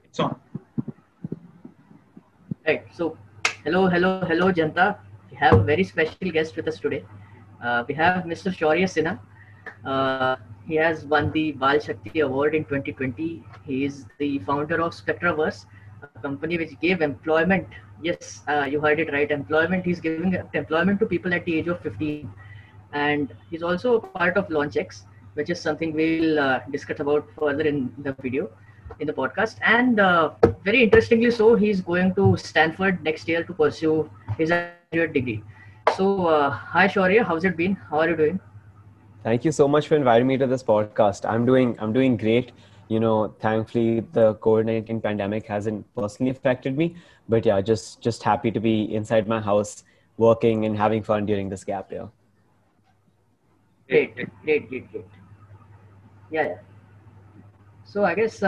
It's on. Right. So, hello, Janta. We have a very special guest with us today. We have Mr. Shaurya Sinha. He has won the Bal Shakti Award in 2020. He is the founder of SpectraVerse, a company which gave employment. Yes, you heard it right. Employment. He's giving employment to people at the age of 15, and he's also a part of LaunchX, which is something we'll discuss about further in the video, in the podcast. And very interestingly, so he's going to Stanford next year to pursue his undergraduate degree. So, hi Shaurya, how's it been? How are you doing? Thank you so much for inviting me to this podcast. I'm doing great. Thankfully the COVID-19 pandemic hasn't personally affected me, but yeah, just happy to be inside my house working and having fun during this gap year. Great. Yeah. So I guess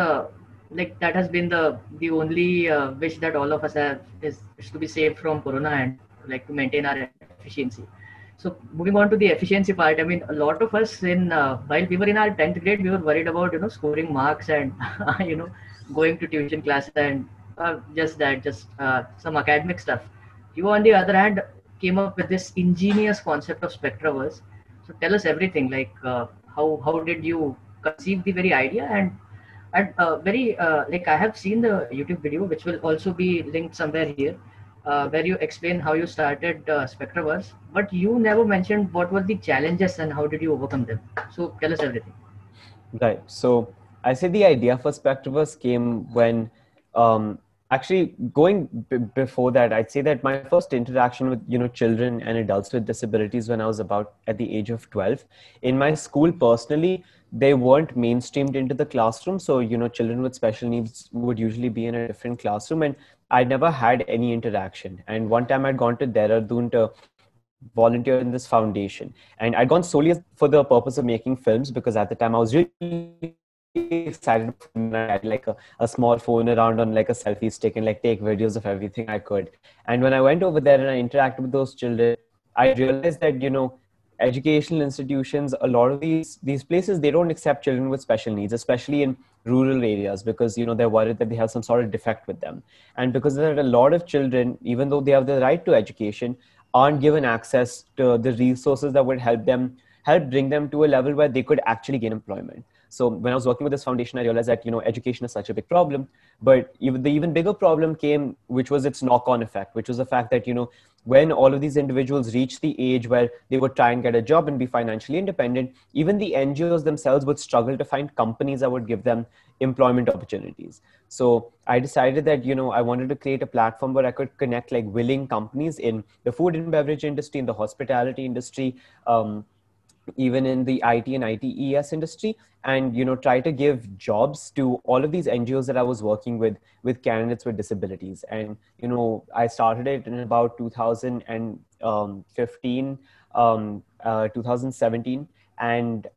like that has been the only wish that all of us have is to be safe from corona and like to maintain our efficiency. So moving on to the efficiency part, I mean, a lot of us in while we were in our 10th grade, we were worried about scoring marks and you know going to tuition classes and just some academic stuff. You on the other hand came up with this ingenious concept of spectraverse. So tell us everything, like how did you conceive the very idea, and very like I have seen the YouTube video, which will also be linked somewhere here, where you explain how you started Spectraverse, but you never mentioned what were the challenges and how did you overcome them. So tell us everything. Right. So I say the idea for SpectraVerse came when, actually going before that, I'd say that my first interaction with, children and adults with disabilities when I was about at the age of 12. In my school personally, they weren't mainstreamed into the classroom. So, children with special needs would usually be in a different classroom, and I never had any interaction. And one time I'd gone to Dehradun to volunteer in this foundation, and I'd gone solely for the purpose of making films, because at the time I was really excited. I had like a small phone around on like a selfie stick and like take videos of everything I could. And when I went over there and I interacted with those children, I realized that educational institutions, a lot of these places, they don't accept children with special needs, especially in rural areas, because they're worried that they have some sort of defect with them. And because there are a lot of children, even though they have the right to education, aren't given access to the resources that would help bring them to a level where they could actually gain employment. So when I was working with this foundation, I realized that education is such a big problem. But the even bigger problem came, which was its knock-on effect, which was the fact that when all of these individuals reach the age where they would try and get a job and be financially independent, even the NGOs themselves would struggle to find companies that would give them employment opportunities. So I decided that I wanted to create a platform where I could connect like willing companies in the food and beverage industry, in the hospitality industry, even in the IT and ITES industry, and try to give jobs to all of these NGOs that I was working with candidates with disabilities. And I started it in about 2015, 2017, and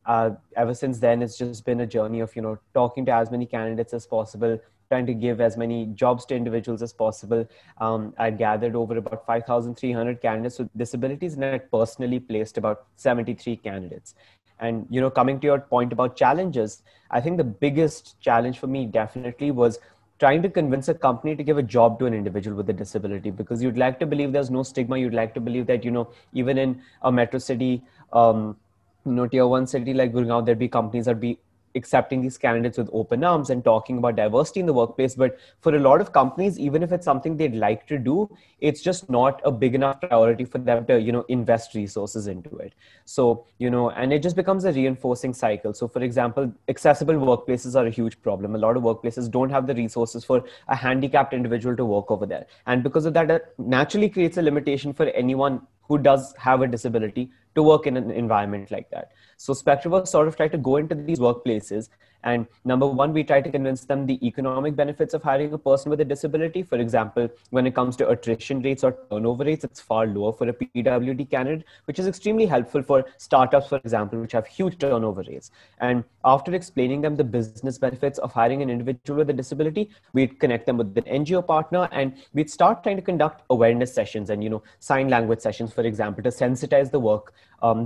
ever since then it's just been a journey of talking to as many candidates as possible, trying to give as many jobs to individuals as possible. I gathered over about 5,300 candidates with disabilities, and I personally placed about 73 candidates. And, coming to your point about challenges, I think the biggest challenge for me definitely was trying to convince a company to give a job to an individual with a disability, because you'd like to believe there's no stigma. You'd like to believe that, even in a metro city, tier one city like Gurgaon, there'd be companies that be accepting these candidates with open arms and talking about diversity in the workplace. But for a lot of companies, even if it's something they'd like to do, it's just not a big enough priority for them to, invest resources into it. So, and it just becomes a reinforcing cycle. So for example, accessible workplaces are a huge problem. A lot of workplaces don't have the resources for a handicapped individual to work over there. And because of that, that naturally creates a limitation for anyone who does have a disability to work in an environment like that. So SpectraVerse sort of try to go into these workplaces, and number one, we try to convince them the economic benefits of hiring a person with a disability. For example, when it comes to attrition rates or turnover rates, it's far lower for a PWD candidate, which is extremely helpful for startups, for example, which have huge turnover rates. And after explaining them the business benefits of hiring an individual with a disability, we'd connect them with an NGO partner, and we'd start trying to conduct awareness sessions and, sign language sessions, for example, to sensitize the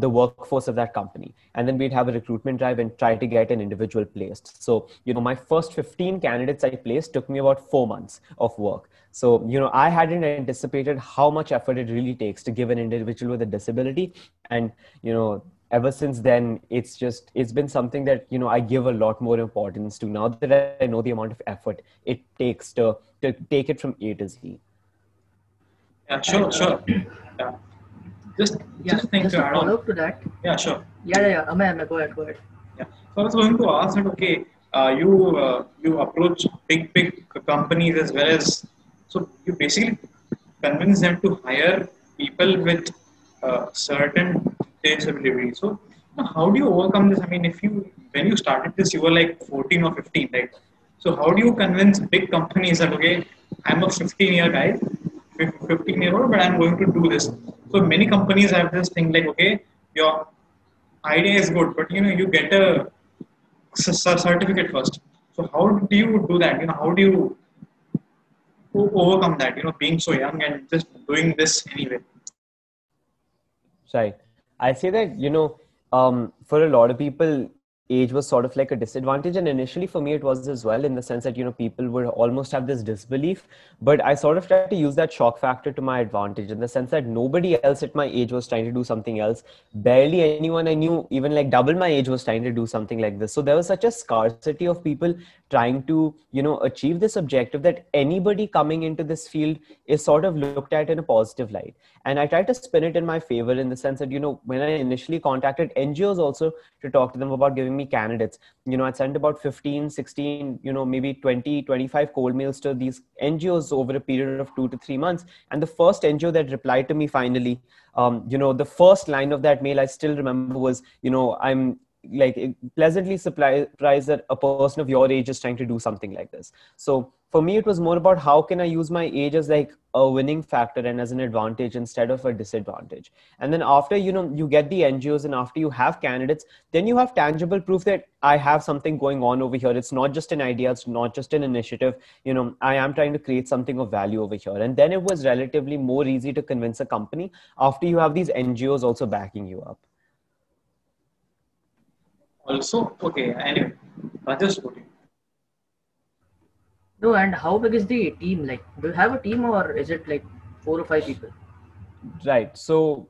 workforce of that company. And then we'd have a recruitment drive and try to get an individual placed. placed. So, my first 15 candidates I placed took me about 4 months of work. So, I hadn't anticipated how much effort it really takes to give an individual with a disability. And, ever since then, it's been something that, I give a lot more importance to now that I know the amount of effort it takes to take it from A to Z. Yeah, sure. Yeah. Just think just to to add follow on. up to that. Yeah, sure. Yeah. Amay, go ahead. Yeah. So I was going to ask that, okay, you approach big companies as well as, so you basically convince them to hire people with certain disability. So how do you overcome this? I mean, when you started this, you were like 14 or 15, right? So how do you convince big companies that, okay, I'm a 15-year guy, 15-year-old, but I'm going to do this. So many companies have this thing like, okay, your idea is good, but you get a certificate first. So how do you do that? How do you overcome that? Being so young and just doing this anyway. Right. I say that, for a lot of people, age was sort of like a disadvantage. And initially for me, it was as well, in the sense that, people would almost have this disbelief. But I sort of tried to use that shock factor to my advantage, in the sense that nobody else at my age was trying to do something else. Barely anyone I knew, even like double my age, was trying to do something like this. So there was such a scarcity of people trying to, achieve this objective, that anybody coming into this field is sort of looked at in a positive light. And I tried to spin it in my favor, in the sense that, when I initially contacted NGOs also to talk to them about giving me candidates, I sent about 15, 16, maybe 20, 25 cold mails to these NGOs over a period of 2 to 3 months. And the first NGO that replied to me finally, the first line of that mail I still remember was, I'm like pleasantly surprised that a person of your age is trying to do something like this. So for me, it was more about how can I use my age as like a winning factor and as an advantage instead of a disadvantage. And then after, you get the NGOs, and after you have candidates, then you have tangible proof that I have something going on over here. It's not just an idea. It's not just an initiative. I am trying to create something of value over here. And then it was relatively more easy to convince a company after you have these NGOs also backing you up. Also, okay, anyway, just go. No, and how big is the team? Like, do you have a team, or is it like 4 or 5 people? Right. So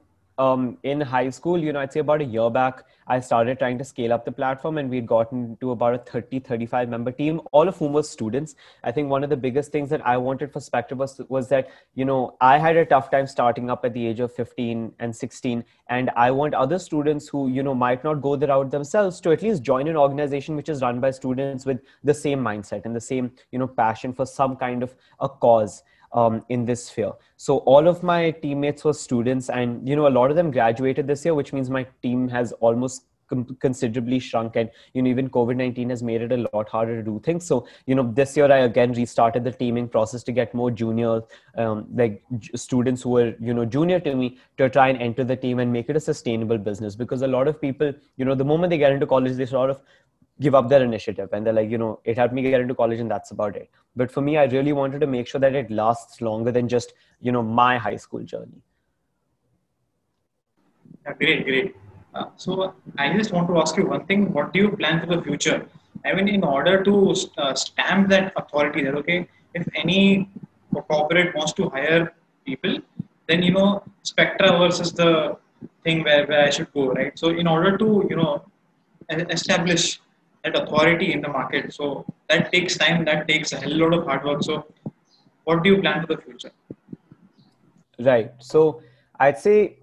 in high school, I'd say about a year back, I started trying to scale up the platform, and we'd gotten to about a 30, 35 member team, all of whom were students. I think one of the biggest things that I wanted for SpectraVerse was that, I had a tough time starting up at the age of 15 and 16. And I want other students who, might not go the route themselves to at least join an organization which is run by students with the same mindset and the same, passion for some kind of a cause in this sphere. So all of my teammates were students, and a lot of them graduated this year, which means my team has almost considerably shrunk. And even COVID-19 has made it a lot harder to do things. So this year I again restarted the teaming process to get more junior students who were junior to me to try and enter the team and make it a sustainable business. Because a lot of people, the moment they get into college, they sort of give up their initiative, and they're like, it helped me get into college and that's about it. But for me, I really wanted to make sure that it lasts longer than just my high school journey. Yeah, great. So I just want to ask you one thing. What do you plan for the future? I mean, in order to stamp that authority that, okay, if any corporate wants to hire people, then, SpectraVerse is the thing where I should go, right? So in order to, establish that authority in the market, so that takes time, that takes a hell lot of hard work. So what do you plan for the future? Right. So I'd say,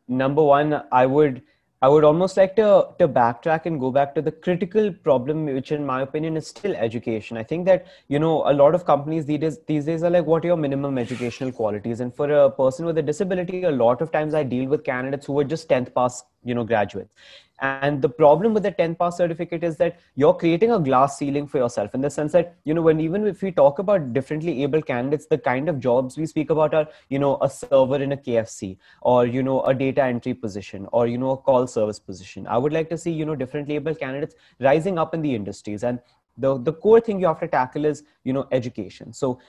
number one, I would almost like to backtrack and go back to the critical problem, which in my opinion is still education. I think that, a lot of companies these days are like, what are your minimum educational qualities? And for a person with a disability, a lot of times I deal with candidates who are just 10th pass, graduates. And the problem with the 10th pass certificate is that you're creating a glass ceiling for yourself, in the sense that, even if we talk about differently able candidates, the kind of jobs we speak about are, a server in a KFC, or, a data entry position, or, a call service position. I would like to see, differently able candidates rising up in the industries. And the core thing you have to tackle is, education. So,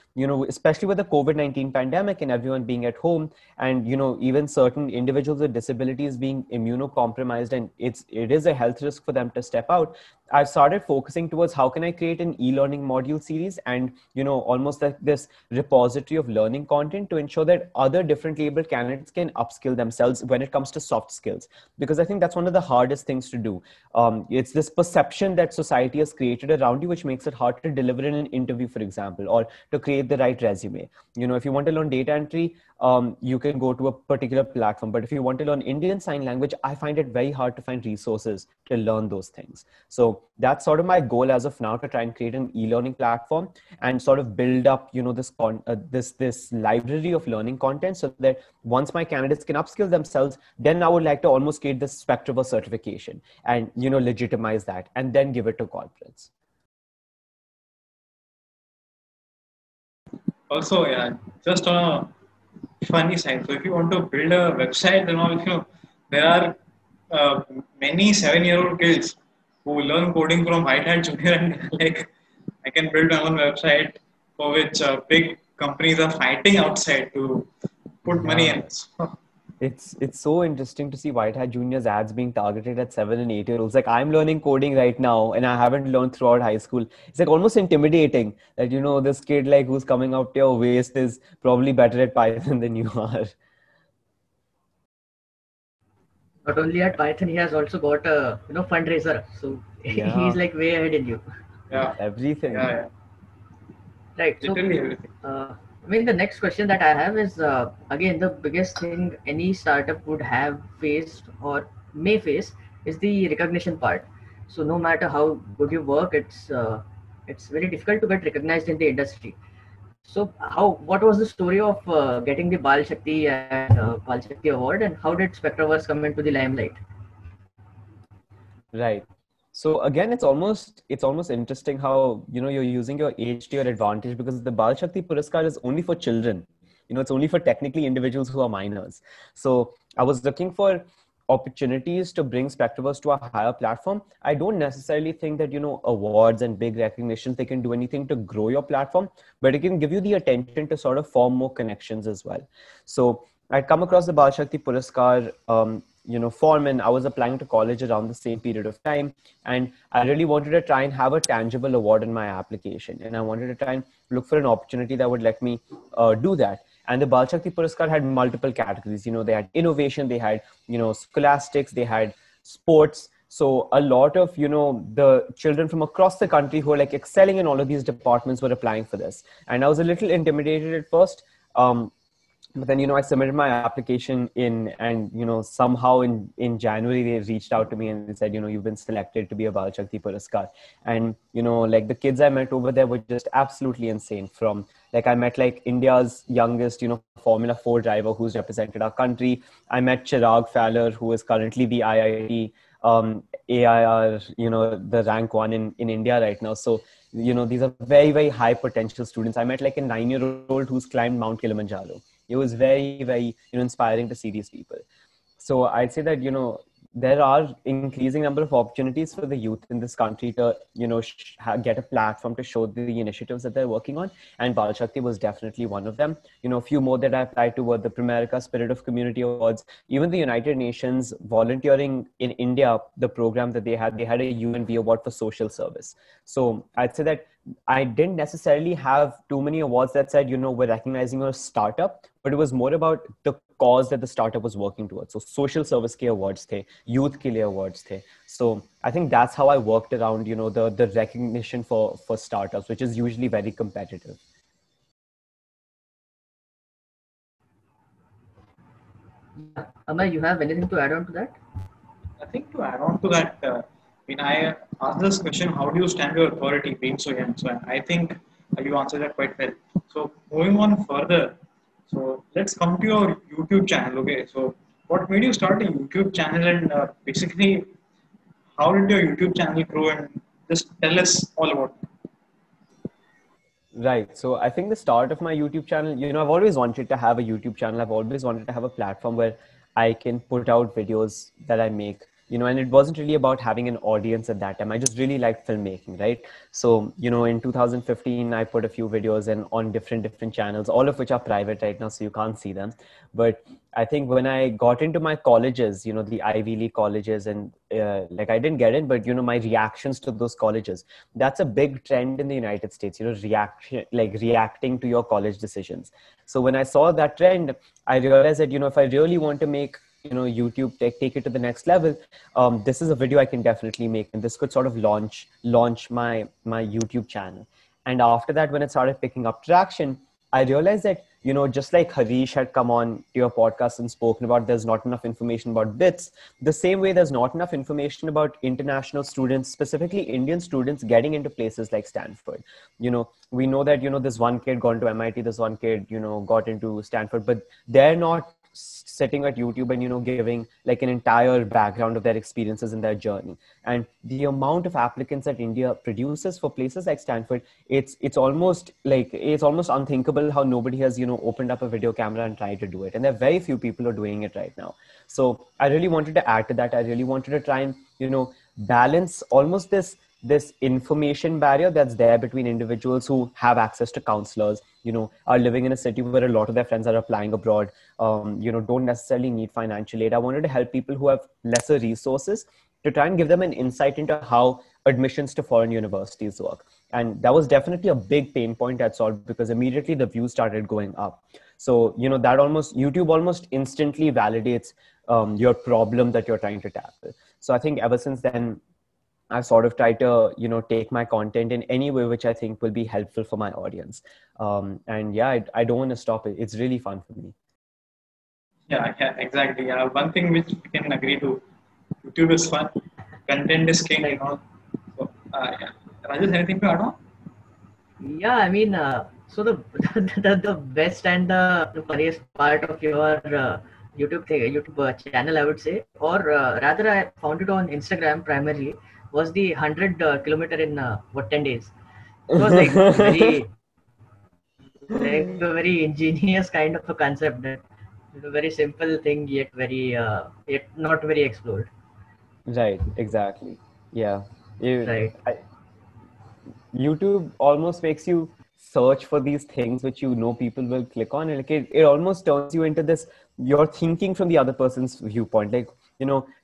especially with the COVID-19 pandemic and everyone being at home, and, even certain individuals with disabilities being immunocompromised, and it is a health risk for them to step out. I've started focusing towards how can I create an e-learning module series and, almost like this repository of learning content to ensure that other different labeled candidates can upskill themselves when it comes to soft skills. Because I think that's one of the hardest things to do. It's this perception that society has created around you, which makes it hard to deliver in an interview, for example, or to create the right resume. If you want to learn data entry, you can go to a particular platform. But if you want to learn Indian Sign Language, I find it very hard to find resources to learn those things. So that's sort of my goal as of now, to try and create an e-learning platform and sort of build up, this library of learning content, so that once my candidates can upskill themselves, then I would like to almost create this SpectraVerse certification and, legitimize that and then give it to corporates. Also, yeah, just on a funny side. So if you want to build a website and all, there are many 7-year-old kids who learn coding from White Hat Junior and like, I can build my own website for which big companies are fighting outside to put money in. It's so interesting to see White Hat Junior's ads being targeted at 7 and 8-year-olds. Like, I'm learning coding right now and I haven't learned throughout high school. It's like almost intimidating that, this kid like who's coming up to your waist is probably better at Python than you are. Not only at Python, he has also got a fundraiser. So he's like way ahead in you. Yeah. Everything. Yeah. Right. So, Literally everything. The next question that I have is, again, the biggest thing any startup would have faced or may face is the recognition part. So no matter how good you work, it's very difficult to get recognized in the industry. So what was the story of getting the Bal Shakti and Bal Shakti award, and how did SpectraVerse come into the limelight? Right. So again, it's almost interesting how, you're using your age to your advantage, because the Bal Shakti Puraskar is only for children. It's only for technically individuals who are minors. So I was looking for opportunities to bring SpectraVerse to a higher platform. I don't necessarily think that, awards and big recognitions, they can do anything to grow your platform, but it can give you the attention to sort of form more connections as well. So I'd come across the Bal Shakti Puraskar, form, and I was applying to college around the same period of time. And I really wanted to try and have a tangible award in my application. And I wanted to try and look for an opportunity that would let me do that. And the Bal Shakti Puraskar had multiple categories. They had innovation, they had, scholastics, they had sports. So a lot of, the children from across the country who are like excelling in all of these departments were applying for this. And I was a little intimidated at first. But then, I submitted my application in, and, somehow in January, they reached out to me and they said, you've been selected to be a Bal Shakti Puraskar. And, like the kids I met over there were just absolutely insane. From like, I met like India's youngest, Formula 4 driver who's represented our country. I met Chirag Fowler, who is currently the IIT AIR, the rank 1 in India right now. So, these are very, very high potential students. I met like a 9-year-old who's climbed Mount Kilimanjaro. It was very, very, inspiring to see these people. So I'd say that, there are increasing number of opportunities for the youth in this country to, get a platform to show the initiatives that they're working on. And Bal Shakti was definitely one of them. A few more that I applied to were the Primerica Spirit of Community Awards, even the United Nations Volunteering in India, the program that they had a UNV award for social service. So I'd say that I didn't necessarily have too many awards that said, we're recognizing a startup, but it was more about the cause that the startup was working towards. So social service ke awards the, youth ke liye awards the. So I think that's how I worked around, the recognition for startups, which is usually very competitive. Amay, you have anything to add on to that? I think to add on to that, I asked this question, how do you stand your authority being so young? So I think you answered that quite well. So moving on further, so let's come to your YouTube channel. Okay, so what made you start a YouTube channel, and basically how did your YouTube channel grow, and just tell us all about it. Right. So I think the start of my YouTube channel, I've always wanted to have a YouTube channel. I've always wanted to have a platform where I can put out videos that I make and it wasn't really about having an audience at that time. I just really liked filmmaking, right? So, in 2015, I put a few videos and on different channels, all of which are private right now, so you can't see them. But I think when I got into my colleges, the Ivy League colleges, and like I didn't get in, but my reactions to those colleges, that's a big trend in the United States, reacting to your college decisions. So when I saw that trend, I realized that, if I really want to make, YouTube take it to the next level, this is a video I can definitely make, and this could sort of launch my YouTube channel. And after that, when it started picking up traction, I realized that, just like Harish had come on to your podcast and spoken about there's not enough information about BITS, the same way there's not enough information about international students, specifically Indian students, getting into places like Stanford. We know that, this one kid got into MIT, this one kid, got into Stanford, but they're not sitting at YouTube and, giving like an entire background of their experiences in their journey. And the amount of applicants that India produces for places like Stanford, it's almost unthinkable how nobody has, opened up a video camera and tried to do it. And there are very few people who are doing it right now. So I really wanted to add to that. I really wanted to try and, balance almost this information barrier that's there between individuals who have access to counselors, are living in a city where a lot of their friends are applying abroad, don't necessarily need financial aid. I wanted to help people who have lesser resources to try and give them an insight into how admissions to foreign universities work. And that was definitely a big pain point I solved, because immediately the views started going up. So, YouTube almost instantly validates your problem that you're trying to tackle. So I think ever since then, I've sort of tried to, take my content in any way which I think will be helpful for my audience. And yeah, I don't want to stop it. It's really fun for me. Yeah, exactly. One thing which we can agree to, YouTube is fun. Content is king, So, yeah. Rajesh, anything to add on? Yeah, I mean, so the best and the funniest part of your YouTube channel, I would say, or rather, I found it on Instagram primarily, was the 100 kilometer in 10 days. It was like like a very ingenious kind of a concept, that a very simple thing, yet yet not very explored. Right, exactly. Yeah. Right. YouTube almost makes you search for these things which people will click on, and like it almost turns you into this, you're thinking from the other person's viewpoint. Like,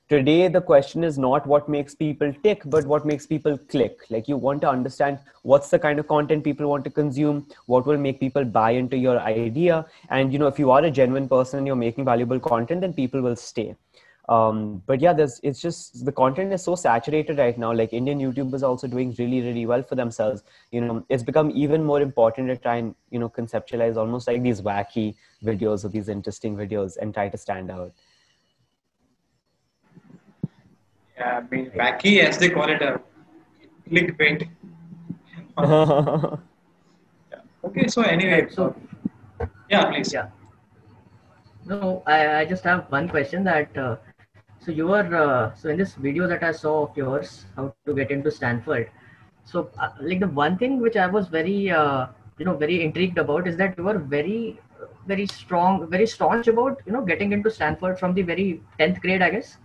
today the question is not what makes people tick, but what makes people click. Like, you want to understand what's the kind of content people want to consume, what will make people buy into your idea. And if you are a genuine person and you're making valuable content, then people will stay. But yeah, it's just the content is so saturated right now. Like, Indian YouTubers are also doing really, really well for themselves. It's become even more important to try and, conceptualize almost like these wacky videos or these interesting videos and try to stand out. Yeah, I mean, wacky, as they call it, clickbait. Yeah. Okay, so anyway, Right. So yeah, please. yeah. No, I just have one question that so you were so in this video that I saw of yours, how to get into Stanford. So like the one thing which I was very very intrigued about is that you were very strong, very staunch about getting into Stanford from the very 10th grade, I guess.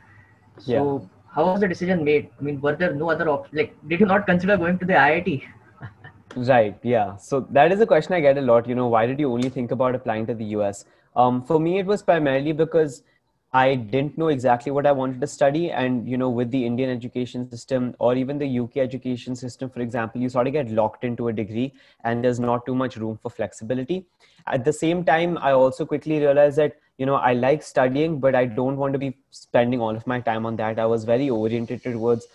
So Yeah. how was the decision made? I mean, were there no other options? Like, did you not consider going to the IIT? Right. Yeah. So that is a question I get a lot. Why did you only think about applying to the US? For me, it was primarily because I didn't know exactly what I wanted to study. And, with the Indian education system or even the UK education system, for example, you sort of get locked into a degree and there's not too much room for flexibility. At the same time, I also quickly realized that, I like studying, but I don't want to be spending all of my time on that. I was very oriented towards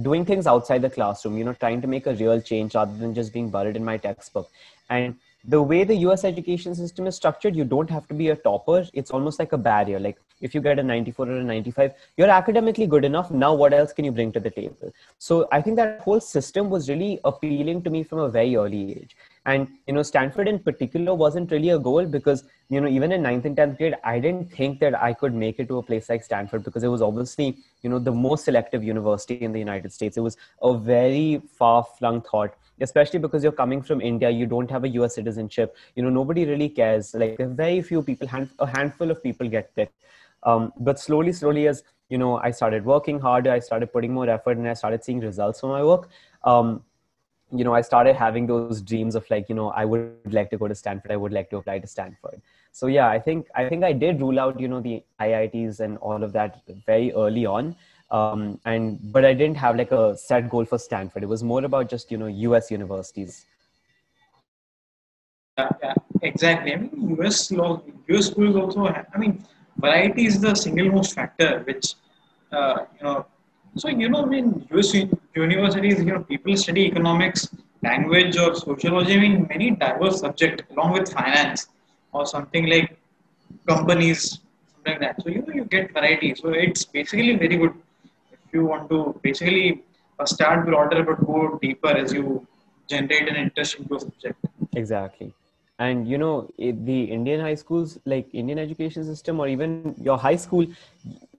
doing things outside the classroom, trying to make a real change rather than just being buried in my textbook. And the way the US education system is structured, you don't have to be a topper. It's almost like a barrier. Like, if you get a 94 or a 95, you're academically good enough. Now, what else can you bring to the table? So I think that whole system was really appealing to me from a very early age. And, Stanford in particular wasn't really a goal because, even in 9th and 10th grade, I didn't think that I could make it to a place like Stanford because it was obviously, the most selective university in the United States. It was a very far-flung thought, especially because you're coming from India, you don't have a US citizenship, nobody really cares. Like, very few people, a handful of people get picked. But slowly as I started working harder, I started putting more effort, and I started seeing results from my work. I started having those dreams of like, I would like to go to Stanford. I would like to apply to Stanford. So yeah, I think I did rule out, the IITs and all of that very early on. But I didn't have like a set goal for Stanford. It was more about just, US universities. Yeah, exactly. I mean, US schools also. I mean, variety is the single most factor which, uh, you know. So I mean, universities, people study economics, language, or sociology. I mean, many diverse subjects along with finance or something like companies, something like that. So you get variety. So it's basically very good if you want to basically start broader but go deeper as you generate an interest into a subject. Exactly. And the Indian high schools, like Indian education system, or even your high school,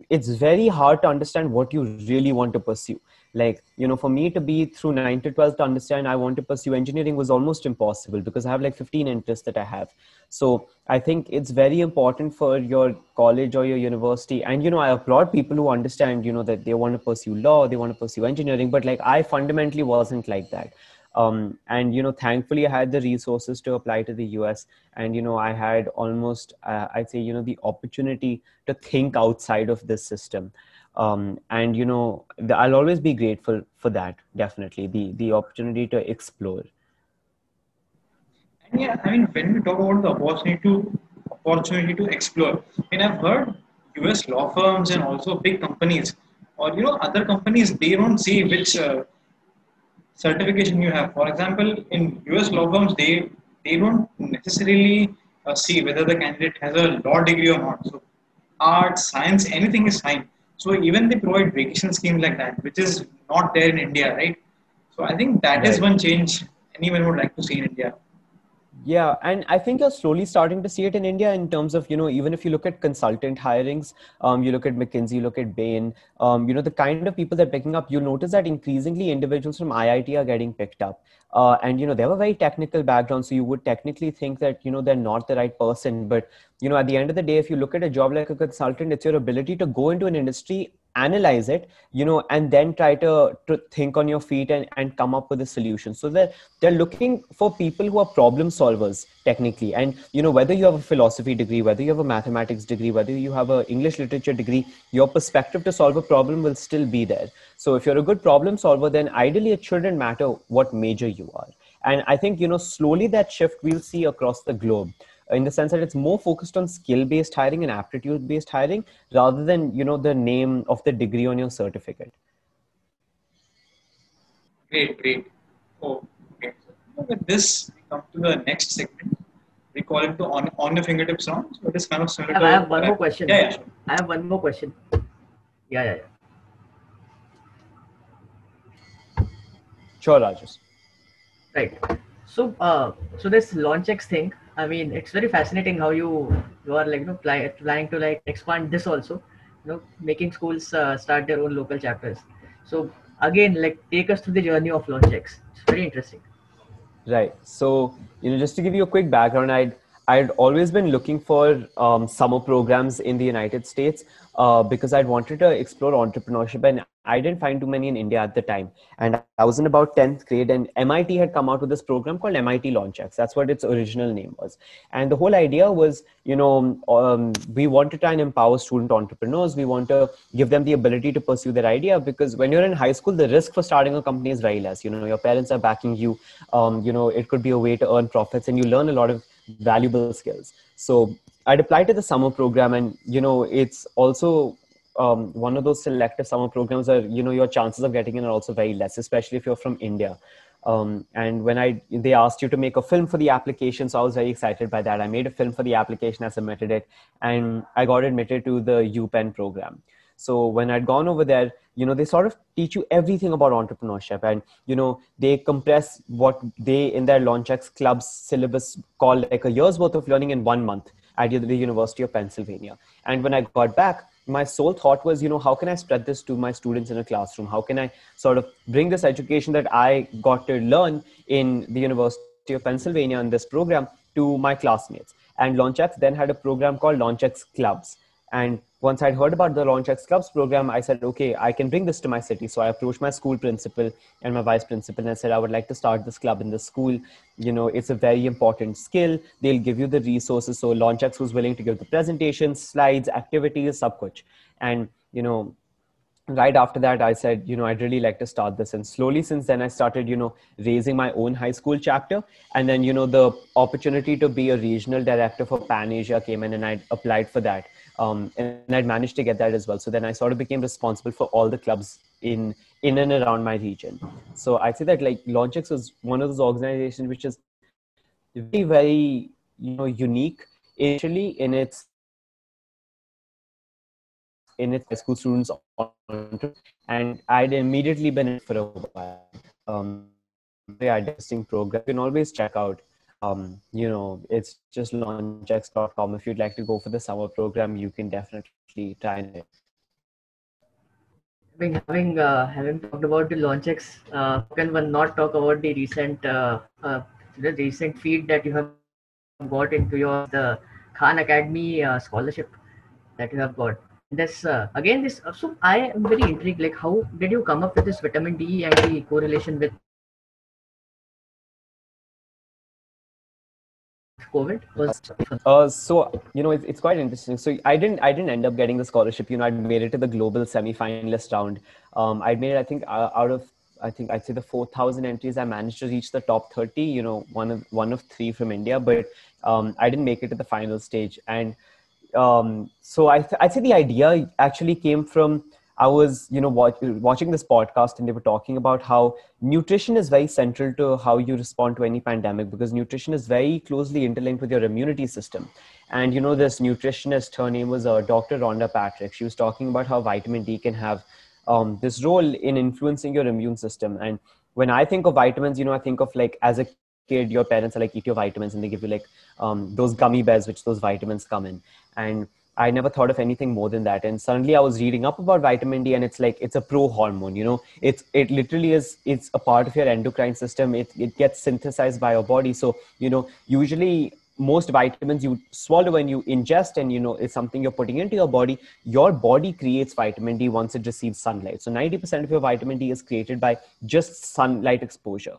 it's very hard to understand what you really want to pursue. Like, for me to be through 9 to 12 to understand I want to pursue engineering was almost impossible, because I have like 15 interests that I have. So I think it's very important for your college or your university. And, I applaud people who understand, that they want to pursue law, they want to pursue engineering, but like I fundamentally wasn't like that. And thankfully I had the resources to apply to the US. And I had almost I'd say the opportunity to think outside of this system. And I'll always be grateful for that. Definitely the opportunity to explore. And yeah, I mean, when we talk about the opportunity to explore, I mean, I've heard U.S. law firms and also big companies, or other companies, they don't see which certification you have. For example, in US law firms, they don't necessarily see whether the candidate has a law degree or not. So art, science, anything is fine. So even they provide vacation schemes like that, which is not there in India, right? So I think that is Right. one change anyone would like to see in India. Yeah, and I think you're slowly starting to see it in India in terms of, even if you look at consultant hirings, you look at McKinsey, you look at Bain, the kind of people they're picking up, you'll notice that increasingly individuals from IIT are getting picked up. And, they have a very technical background, so you would technically think that, they're not the right person. But, at the end of the day, if you look at a job like a consultant, it's your ability to go into an industry, analyze it, and then try to think on your feet and come up with a solution. So they're looking for people who are problem solvers technically. And whether you have a philosophy degree, whether you have a mathematics degree, whether you have a English literature degree, your perspective to solve a problem will still be there. So if you're a good problem solver, then ideally it shouldn't matter what major you are. And I think slowly that shift we'll see across the globe, in the sense that it's more focused on skill-based hiring and aptitude-based hiring, rather than the name of the degree on your certificate. Great, great. Oh, okay. So with this, we come to the next segment. We call it the on your fingertips round. So it is kind of similar I to have one more question. yeah, yeah, sure. I have one more question. Yeah. Sure, Rajesh. Right. So this LaunchX thing, I mean, it's very fascinating how you are like planning to like expand this also, making schools start their own local chapters. So again, like take us through the journey of LaunchX. It's very interesting. Right. So, just to give you a quick background, I'd always been looking for summer programs in the United States, because I'd wanted to explore entrepreneurship, and I didn't find too many in India at the time. And I was in about 10th grade, and MIT had come out with this program called MIT LaunchX. That's what its original name was. And the whole idea was, we want to try and empower student entrepreneurs. We want to give them the ability to pursue their idea, because when you're in high school, the risk for starting a company is very less. Your parents are backing you. It could be a way to earn profits, and you learn a lot of valuable skills. So I'd applied to the summer program, and it's also one of those selective summer programs where your chances of getting in are also very less, especially if you're from India. And when they asked you to make a film for the application, so I was very excited by that. I made a film for the application, I submitted it, and I got admitted to the UPenn program. So when I'd gone over there, they sort of teach you everything about entrepreneurship, and they compress what they in their LaunchX club's syllabus call like a year's worth of learning in 1 month at the University of Pennsylvania. And when I got back, my sole thought was, how can I spread this to my students in a classroom? How can I sort of bring this education that I got to learn in the University of Pennsylvania in this program to my classmates? And LaunchX then had a program called LaunchX Clubs. And once I'd heard about the LaunchX Clubs program, I said, okay, I can bring this to my city. So I approached my school principal and my vice principal and I said, I would like to start this club in the school. It's a very important skill. They'll give you the resources. So LaunchX was willing to give the presentations, slides, activities, sab kuch. And, right after that, I said, I'd really like to start this. And slowly since then, I started, raising my own high school chapter. And then, the opportunity to be a regional director for Pan Asia came in and I applied for that. And I'd managed to get that as well. So then I sort of became responsible for all the clubs in and around my region. So I'd say that like LaunchX was one of those organizations which is very, very, unique initially in its high school students on, and I'd immediately been in for a while. Very interesting program. You can always check out. It's just launchx.com. If you'd like to go for the summer program, you can definitely try and. Having talked about the LaunchX, how can one not talk about the recent feed that you have got into the Khan Academy scholarship that you have got? This again, this so I am very intrigued. Like, how did you come up with this vitamin D and the correlation with COVID? It's quite interesting. So I didn't end up getting the scholarship. I'd made it to the global semi-finalist round. I'd made it, I think, out of, I think I'd say the 4,000 entries, I managed to reach the top 30. One of three from India, but I didn't make it to the final stage. And so I'd say the idea actually came from, I was, watching this podcast and they were talking about how nutrition is very central to how you respond to any pandemic, because nutrition is very closely interlinked with your immunity system. And, this nutritionist, her name was Dr. Rhonda Patrick. She was talking about how vitamin D can have this role in influencing your immune system. And when I think of vitamins, I think of like, as a kid, your parents are like, eat your vitamins, and they give you like those gummy bears, which those vitamins come in. And I never thought of anything more than that. And suddenly I was reading up about vitamin D, and it's like, it's a pro hormone, it literally is, it's a part of your endocrine system. It gets synthesized by your body. So, usually most vitamins you swallow and you ingest, and, it's something you're putting into your body creates vitamin D once it receives sunlight. So 90% of your vitamin D is created by just sunlight exposure.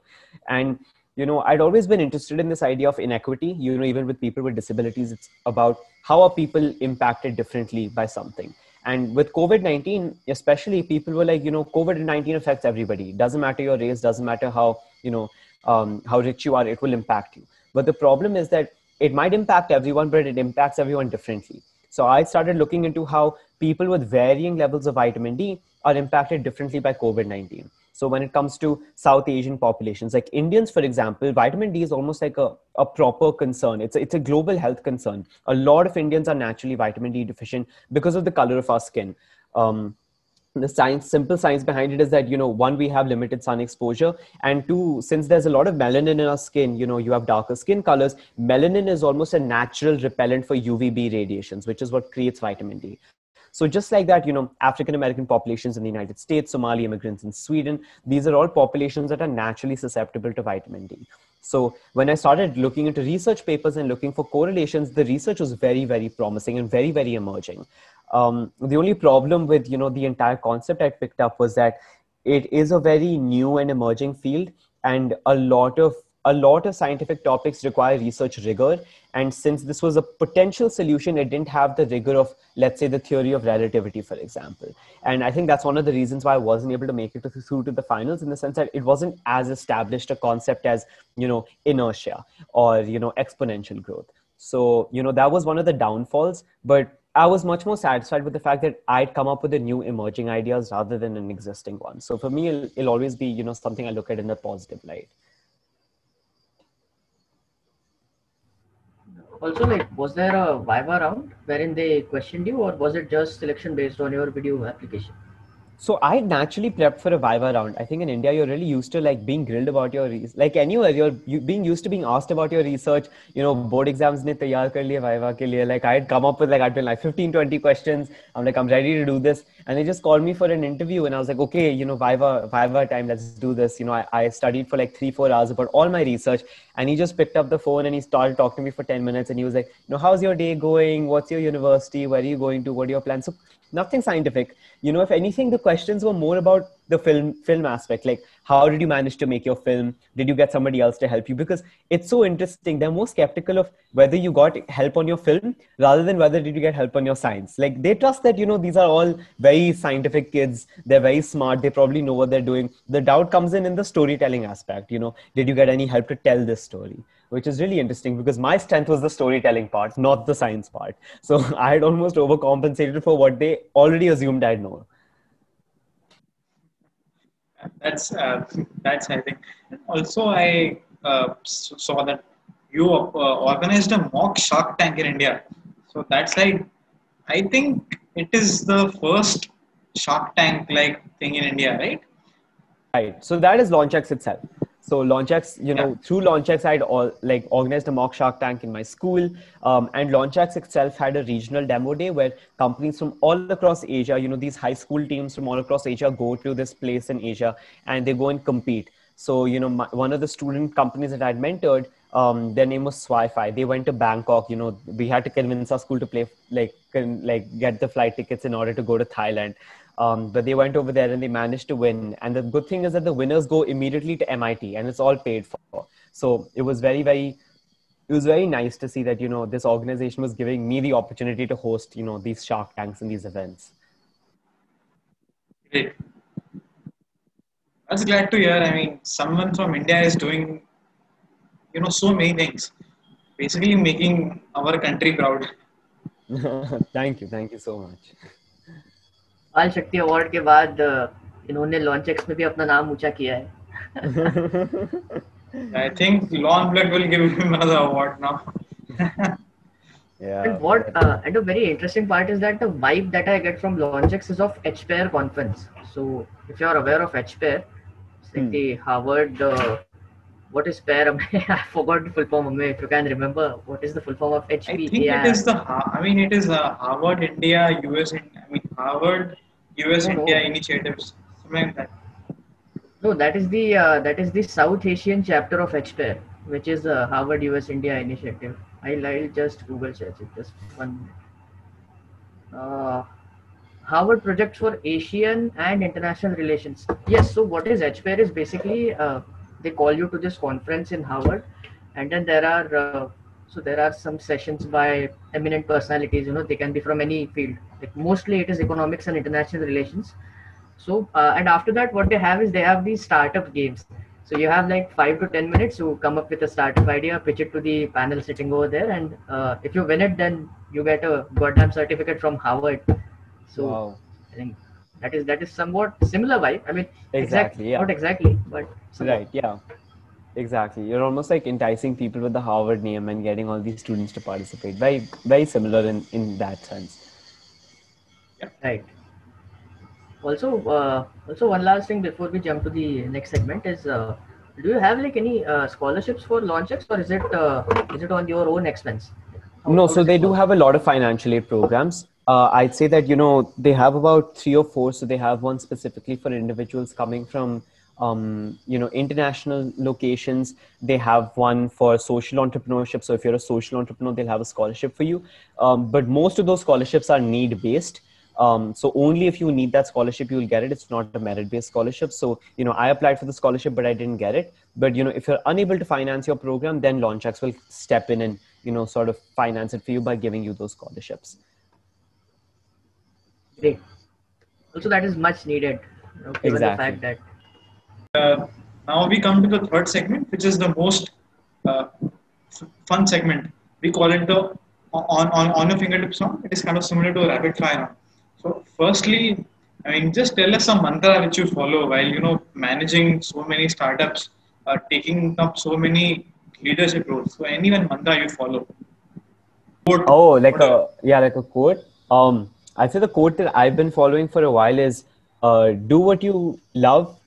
And I'd always been interested in this idea of inequity. Even with people with disabilities, it's about how are people impacted differently by something. And with COVID-19, especially, people were like, COVID-19 affects everybody. Doesn't matter your race, doesn't matter how rich you are, it will impact you. But the problem is that it might impact everyone, but it impacts everyone differently. So I started looking into how people with varying levels of vitamin D are impacted differently by COVID-19. So when it comes to South Asian populations, like Indians, for example, vitamin D is almost like a proper concern. It's a global health concern. A lot of Indians are naturally vitamin D deficient because of the color of our skin. The simple science behind it is that, one, we have limited sun exposure, and two, since there's a lot of melanin in our skin, you have darker skin colors. Melanin is almost a natural repellent for UVB radiations, which is what creates vitamin D. So just like that, African-American populations in the United States, Somali immigrants in Sweden, these are all populations that are naturally susceptible to vitamin D. So when I started looking into research papers and looking for correlations, the research was very, very promising and very, very emerging. The only problem with, the entire concept I picked up was that it is a very new and emerging field, and a lot of scientific topics require research rigor. And since this was a potential solution, it didn't have the rigor of, let's say, the theory of relativity, for example. And I think that's one of the reasons why I wasn't able to make it through to the finals, in the sense that it wasn't as established a concept as, inertia or, exponential growth. So, that was one of the downfalls, but I was much more satisfied with the fact that I'd come up with a new emerging ideas rather than an existing one. So for me, it'll always be, something I look at in a positive light. Also, like, was there a Viva round wherein they questioned you, or was it just selection based on your video application? So I naturally prepped for a Viva round. I think in India, you're really used to like being grilled about your like anywhere you being used to being asked about your research. You know, board exams ne taiyar kar liye Viva ke liye. Like I had come up with like I'd been like 15, 20 questions. I'm like I'm ready to do this, and they just called me for an interview, and I was like, okay, you know, Viva time, let's do this. You know, I studied for like 3-4 hours about all my research, and he just picked up the phone and he started talking to me for 10 minutes, and he was like, you know, how's your day going? What's your university? Where are you going to? What are your plans? So nothing scientific. You know, if anything, the questions were more about the film aspect, like how did you manage to make your film? Did you get somebody else to help you? Because it's so interesting, they're more skeptical of whether you got help on your film rather than whether did you get help on your science. Like they trust that, you know, these are all very scientific kids, they're very smart, they probably know what they're doing. The doubt comes in the storytelling aspect. You know, did you get any help to tell this story? Which is really interesting because my strength was the storytelling part, not the science part. So I had almost overcompensated for what they already assumed I'd know. That's that's I think. And also, I saw that you organized a mock Shark Tank in India. So that's like, I think it is the first Shark Tank like thing in India, right? Right. So that is LaunchX itself. So LaunchX, you know, Yeah. through LaunchX, I'd like organized a mock Shark Tank in my school, and LaunchX itself had a regional demo day where companies from all across Asia, you know, these high school teams from all across Asia go to this place in Asia and they go and compete. So, you know, one of the student companies that I'd mentored, their name was Wi-Fi. They went to Bangkok. You know, we had to convince our school to play, like get the flight tickets in order to go to Thailand. But they went over there and they managed to win. And the good thing is that the winners go immediately to MIT and it's all paid for. So it was very nice to see that, you know, this organization was giving me the opportunity to host, you know, these Shark Tanks and these events. Great. That's glad to hear. I mean, someone from India is doing, so many things. Basically, making our country proud. Thank you so much. बाल शक्ति award के बाद इन्होंने लॉन्चएक्स में भी अपना नाम ऊंचा किया है. I think LawUnplugged will give him another award now. Yeah. And a very interesting part is that the vibe that I get from LaunchX is of HPair conference. So if you are aware of HPair, it's like the Harvard. What is pair? I forgot the full form. If you can remember, what is the full form of HPair? I think it is it is Harvard India US. Harvard US India initiatives, something like that. No, that is the South Asian chapter of HPair, which is Harvard US India initiative. I'll just Google search it. Just 1 minute. Harvard Project for Asian and International Relations. Yes. So what is HPair is basically they call you to this conference in Harvard, and then there are some sessions by eminent personalities. You know, they can be from any field. Like mostly it is economics and international relations. So and after that, what they have is they have these startup games. So you have like 5 to 10 minutes to come up with a startup idea, pitch it to the panel sitting over there, and if you win it, then you get a goddamn certificate from Harvard. So wow. I think that is somewhat similar vibe. I mean, exactly, yeah. Not exactly, but somewhat. Right, yeah. Exactly. You're almost like enticing people with the Harvard name and getting all these students to participate. Very, very similar in that sense. Yeah. Right. Also, one last thing before we jump to the next segment is, do you have like any scholarships for LaunchX, or is it on your own expense? No, so they do have a lot of financial aid programs. I'd say that, you know, they have about 3 or 4. So they have one specifically for individuals coming from, you know, international locations. They have one for social entrepreneurship. So if you're a social entrepreneur, they'll have a scholarship for you. But most of those scholarships are need-based. So only if you need that scholarship, you will get it. It's not a merit-based scholarship. So, you know, I applied for the scholarship, but I didn't get it. But, you know, if you're unable to finance your program, then LaunchX will step in and, you know, sort of finance it for you by giving you those scholarships. Great. Also, that is much needed. Given the fact that. Now we come to the third segment, which is the most fun segment. We call it the on your fingertips round. It is kind of similar to a rapid fire round. So, firstly, I mean, just tell us a mantra which you follow while, you know, managing so many startups, taking up so many leadership roles. So, any one mantra you follow. Quote, oh, like a quote. I'd say the quote that I've been following for a while is, do what you love,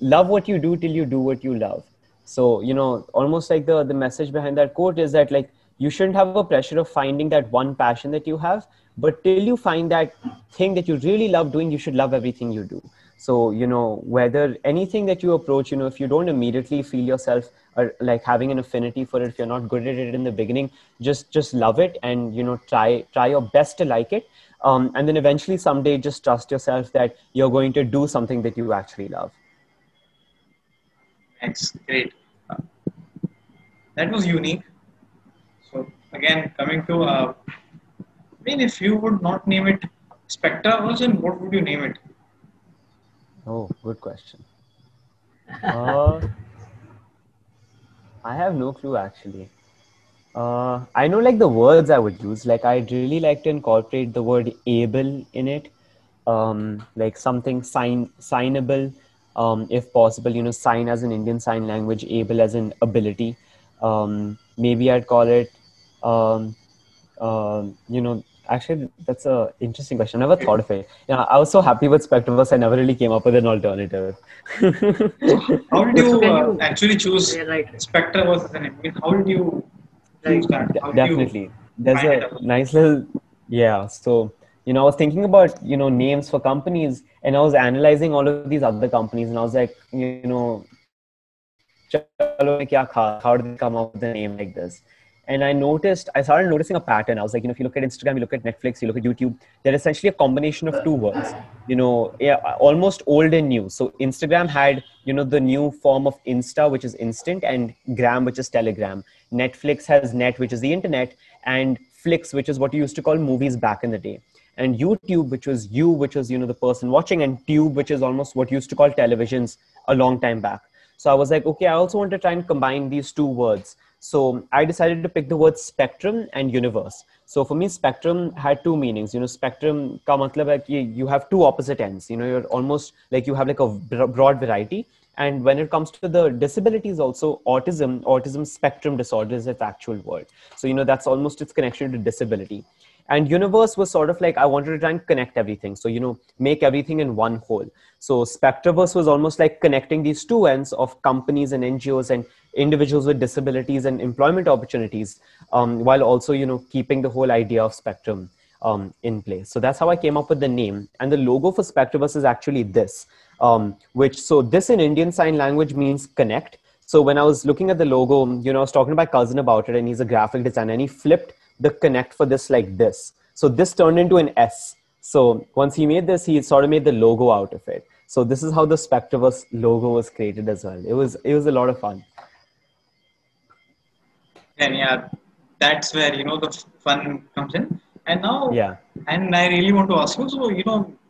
love what you do till you do what you love. So, almost like the message behind that quote is that, like, you shouldn't have a pressure of finding that one passion that you have, but till you find that thing that you really love doing, you should love everything you do. So, whether anything that you approach, if you don't immediately feel yourself like having an affinity for it, if you're not good at it in the beginning, just love it, and, try your best to like it. And then eventually someday just trust yourself that you're going to do something that you actually love. Thanks. Great. Uh, that was unique. So again, coming to, I mean, if you would not name it SpectraVerse, then what would you name it? Oh, good question. Uh, I have no clue actually. I know like the words I would use. Like I'd really like to incorporate the word able in it. Like something signable, if possible, sign as an Indian sign language, able as an ability. Maybe I'd call it, um, actually that's a interesting question. I never thought of it. Yeah, I was so happy with SpectraVerse, I never really came up with an alternative. So how did So you can you? actually choose Yeah, right. SpectraVerse as a name? I mean, how did you choose Right. that? How did you Definitely. There's find it a out? nice little, yeah. So, I was thinking about, names for companies, and I was analyzing all of these other companies, and I was like, chalo, kya khas? How did they come up with a name like this? And I started noticing a pattern. I was like, if you look at Instagram, you look at Netflix, you look at YouTube, they're essentially a combination of two words, yeah, almost old and new. So Instagram had, the new form of Insta, which is instant, and Gram, which is Telegram. Netflix has net, which is the internet, and Flix, which is what you used to call movies back in the day. And YouTube, which was you, which was, the person watching, and Tube, which is almost what you used to call televisions a long time back. So I was like, okay, I also want to try and combine these two words. So I decided to pick the words spectrum and universe. So for me, spectrum had two meanings. Spectrum ka matlab hai ki you have two opposite ends. You're almost like you have like a broad variety. And when it comes to the disabilities also, autism spectrum disorder is its actual word. So, that's almost its connection to disability. And universe was sort of like I wanted to try and connect everything, so make everything in one whole. So SpectraVerse was almost like connecting these two ends of companies and NGOs and individuals with disabilities and employment opportunities, while also keeping the whole idea of spectrum in place. So that's how I came up with the name. And the logo for SpectraVerse is actually this, so this in Indian Sign Language means connect. So when I was looking at the logo, I was talking to my cousin about it, and he's a graphic designer, and he flipped the connect for this like this. So this turned into an S. So once he made this, he sort of made the logo out of it. So this is how the SpectraVerse logo was created as well. It was a lot of fun. And yeah, that's where the fun comes in. And now, Yeah. and I really want to ask you. So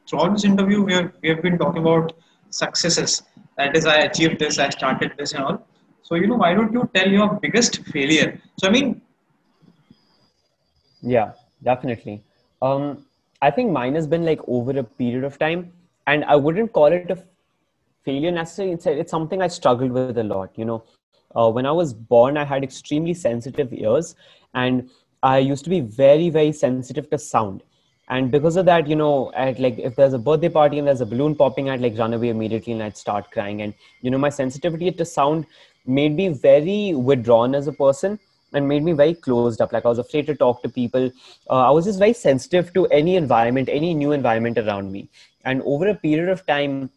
throughout this interview, we have been talking about successes. That is, I achieved this, I started this, and all. So why don't you tell your biggest failure? So I mean, Yeah, definitely. I think mine has been like over a period of time, and I wouldn't call it a failure necessarily. It's something I struggled with a lot. When I was born, I had extremely sensitive ears, and I used to be very, very sensitive to sound. And because of that, at like if there's a birthday party and there's a balloon popping, I'd like run away immediately and I'd start crying. And my sensitivity to sound made me very withdrawn as a person, and made me very closed up. Like I was afraid to talk to people. I was just very sensitive to any environment, any new environment around me. And over a period of time,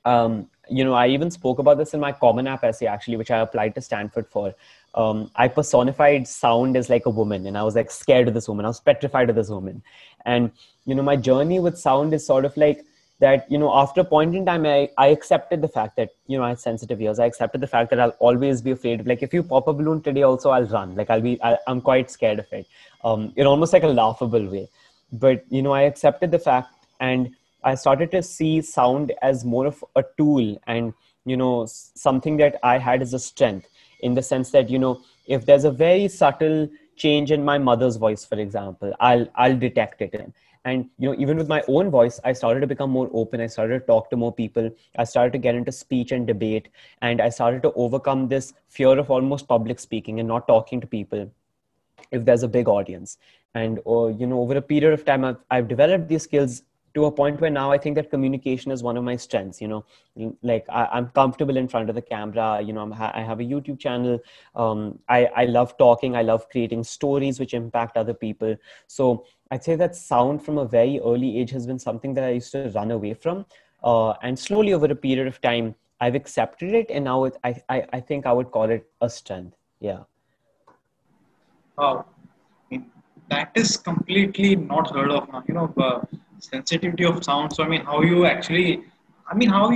I even spoke about this in my Common App essay, actually, which I applied to Stanford for. I personified sound as like a woman, and I was like scared of this woman. I was petrified of this woman. And, my journey with sound is sort of like that, after a point in time, I accepted the fact that, I had sensitive ears. I accepted the fact that I'll always be afraid of, like, if you pop a balloon today also, I'll run. Like I'm quite scared of it, in almost like a laughable way. But, I accepted the fact, and I started to see sound as more of a tool, and, something that I had as a strength, in the sense that, if there's a very subtle change in my mother's voice, for example, I'll detect it. And, even with my own voice, I started to become more open. I started to talk to more people. I started to get into speech and debate, and I started to overcome this fear of almost public speaking and not talking to people if there's a big audience. And over a period of time, I've developed these skills to a point where now I think that communication is one of my strengths. Like I'm comfortable in front of the camera. I have a YouTube channel. I love talking. I love creating stories which impact other people. So I'd say that sound from a very early age has been something that I used to run away from. And slowly over a period of time, I've accepted it. And now I think I would call it a strength. Yeah. Wow. I mean, that is completely not heard of now. Sensitivity of sound. So, how you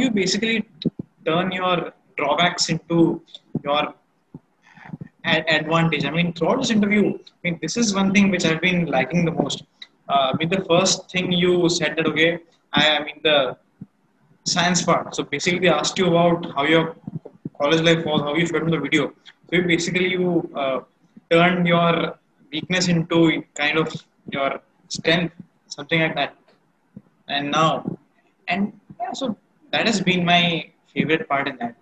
basically turn your drawbacks into your advantage. I mean, throughout this interview, this is one thing which I've been liking the most. The first thing you said that, okay, I mean, the science part. So basically, they asked you about how your college life was, how you filmed the video. So you turned your weakness into kind of your strength, something like that. And now, and yeah, so that has been my favorite part in that.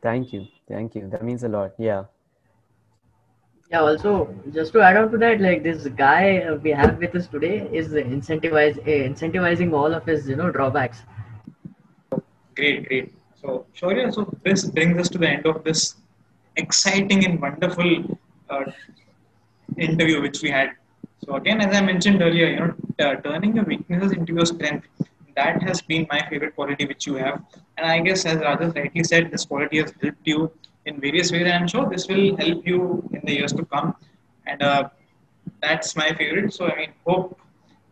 Thank you. Thank you. That means a lot. Yeah. Yeah, also just to add on to that, like this guy we have with us today is incentivizing all of his drawbacks. Great, great. So, Shaurya, so this brings us to the end of this exciting and wonderful uh, interview which we had. So again, as I mentioned earlier, turning your weaknesses into your strength, that has been my favorite quality which you have. And I guess, as Rajas rightly said, this quality has helped you in various ways, and I'm sure this will help you in the years to come. And that's my favorite. So hope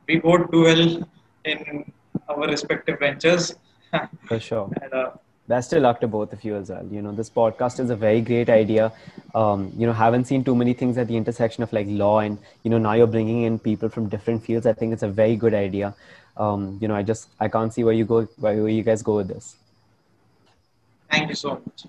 we both do well in our respective ventures. For sure. and, Best of luck to both of you as well. This podcast is a very great idea. Haven't seen too many things at the intersection of like law and, now you're bringing in people from different fields. I think it's a very good idea. I can't see where you guys go with this. Thank you so much.